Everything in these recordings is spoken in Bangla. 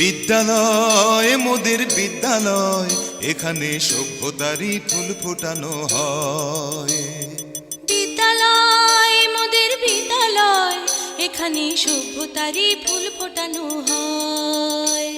বিদ্যালয় মোদের বিদ্যালয়, এখানে সভ্যতারই ফুল ফোটানো হয়। বিদ্যালয় মোদের বিদ্যালয়, এখানে সভ্যতারই ফুল ফোটানো হয়।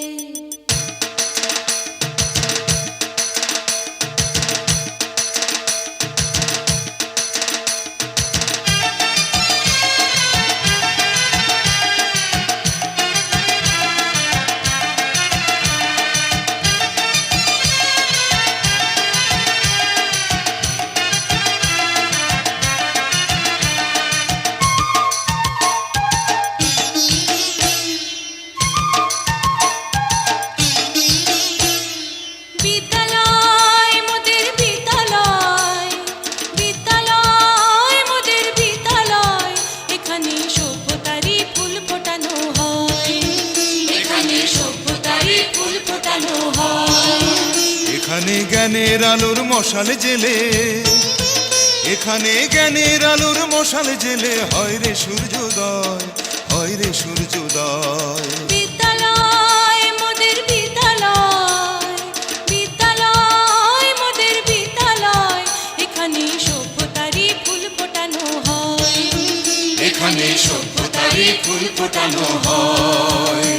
এখানে জ্ঞানের আলোর মশাল জেলে, এখানে জ্ঞানের আলোর মশাল জেলে হয় রে সূর্যোদয়, হয় রে সূর্যোদয়। বিদ্যালয় মোদের বিদ্যালয়, বিদ্যালয় মোদের বিদ্যালয়, এখানে সভ্যতারই ফুল ফোটানো হয়। এখানে সভ্যতারই ফুল ফোটানো হয়।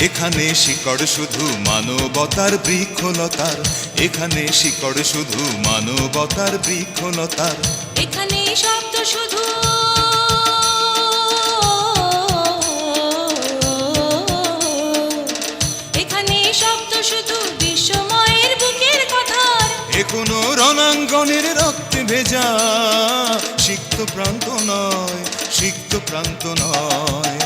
এখানে শিকড় শুধু মানবতার বৃক্ষলতার, এখানে শিকড় শুধু মানবতার বৃক্ষলতার। এখানে শব্দ শুধু এখানে শব্দ শুধু বিশ্বময়ের বুকের কথার। এ কোনো রণাঙ্গনের রক্তে ভেজা সিক্ত প্রান্ত নয়, সিক্ত প্রান্ত নয়।